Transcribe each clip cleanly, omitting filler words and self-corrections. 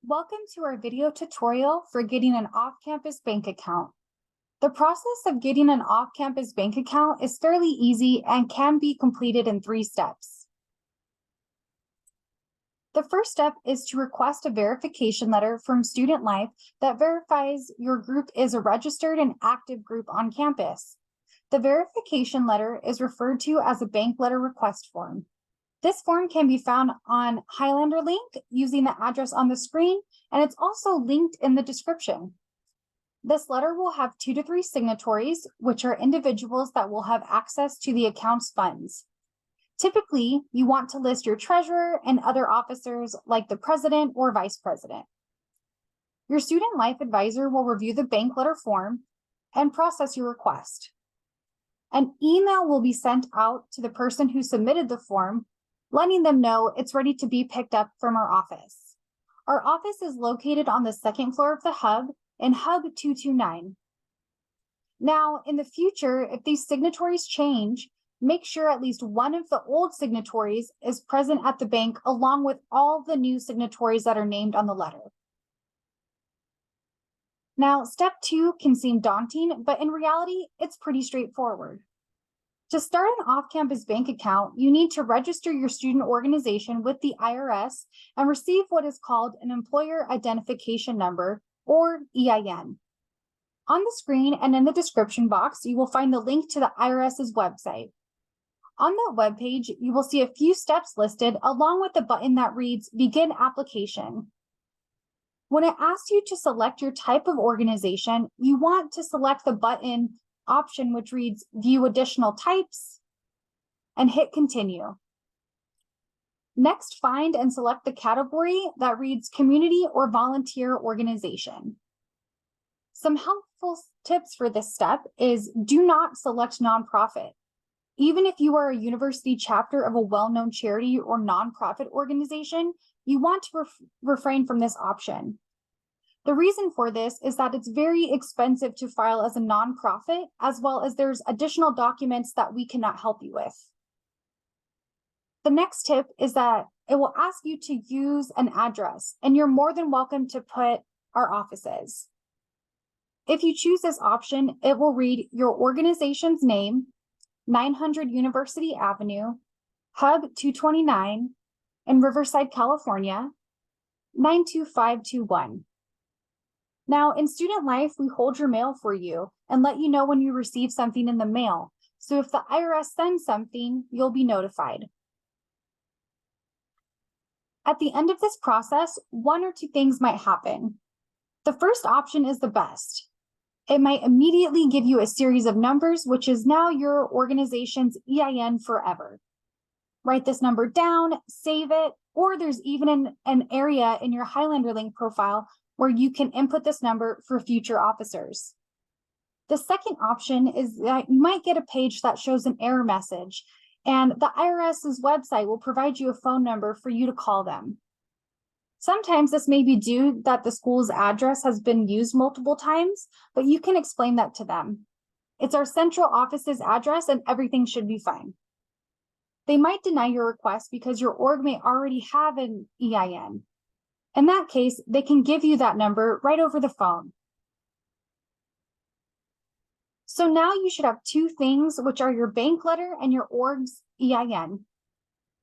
Welcome to our video tutorial for getting an off-campus bank account. The process of getting an off-campus bank account is fairly easy and can be completed in 3 steps. The first step is to request a verification letter from Student Life that verifies your group is a registered and active group on campus. The verification letter is referred to as a bank letter request form. This form can be found on Highlander link using the address on the screen, and it's also linked in the description. This letter will have 2 to 3 signatories, which are individuals that will have access to the account's funds. Typically, you want to list your treasurer and other officers like the president or vice president. Your student life advisor will review the bank letter form and process your request. An email will be sent out to the person who submitted the form, letting them know it's ready to be picked up from our office. Our office is located on the 2nd floor of the hub in Hub 229. Now, in the future, if these signatories change, make sure at least one of the old signatories is present at the bank along with all the new signatories that are named on the letter. Now, step 2 can seem daunting, but in reality, it's pretty straightforward. To start an off-campus bank account, you need to register your student organization with the IRS and receive what is called an Employer Identification Number, or EIN. On the screen and in the description box, you will find the link to the IRS's website. On that webpage, you will see a few steps listed along with the button that reads Begin Application. When it asks you to select your type of organization, you want to select the button option which reads View Additional Types and hit Continue. Next, find and select the category that reads Community or Volunteer Organization. Some helpful tips for this step is do not select nonprofit. Even if you are a university chapter of a well-known charity or nonprofit organization, you want to refrain from this option. The reason for this is that it's very expensive to file as a nonprofit, as well as there's additional documents that we cannot help you with. The next tip is that it will ask you to use an address, and you're more than welcome to put our offices. If you choose this option, it will read your organization's name, 900 University Avenue, Hub 229 in Riverside, California, 92521. Now, in Student Life, we hold your mail for you and let you know when you receive something in the mail. So if the IRS sends something, you'll be notified. At the end of this process, 1 or 2 things might happen. The first option is the best. It might immediately give you a series of numbers, which is now your organization's EIN forever. Write this number down, save it, or there's even an area in your Highlander link profile where you can input this number for future officers. The second option is that you might get a page that shows an error message, and the IRS's website will provide you a phone number for you to call them. Sometimes this may be due that the school's address has been used multiple times, but you can explain that to them. It's our central office's address and everything should be fine. They might deny your request because your org may already have an EIN. In that case, they can give you that number right over the phone. So now you should have 2 things, which are your bank letter and your org's EIN.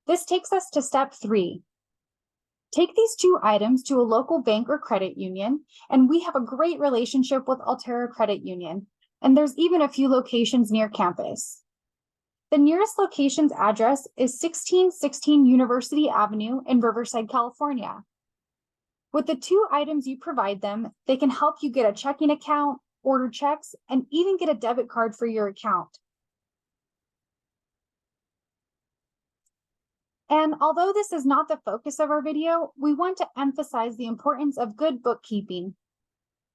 This takes us to step 3. Take these 2 items to a local bank or credit union, and we have a great relationship with Altura Credit Union, and there's even a few locations near campus. The nearest location's address is 1616 University Avenue in Riverside, California. With the 2 items you provide them, they can help you get a checking account, order checks, and even get a debit card for your account. And although this is not the focus of our video, we want to emphasize the importance of good bookkeeping.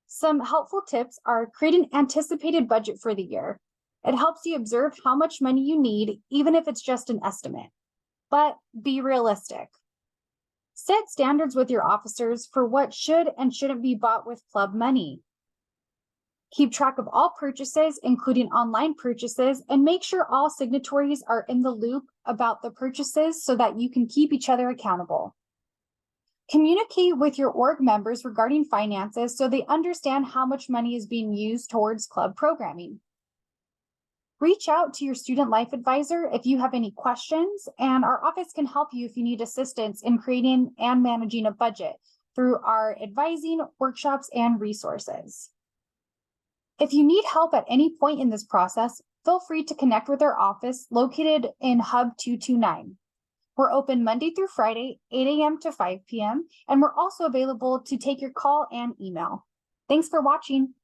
Some helpful tips are create an anticipated budget for the year. It helps you observe how much money you need, even if it's just an estimate. But be realistic. Set standards with your officers for what should and shouldn't be bought with club money. Keep track of all purchases, including online purchases, and make sure all signatories are in the loop about the purchases so that you can keep each other accountable. Communicate with your org members regarding finances so they understand how much money is being used towards club programming. Reach out to your student life advisor if you have any questions, and our office can help you if you need assistance in creating and managing a budget through our advising, workshops, and resources. If you need help at any point in this process, feel free to connect with our office located in Hub 229. We're open Monday through Friday, 8 a.m. to 5 p.m., and we're also available to take your call and email. Thanks for watching.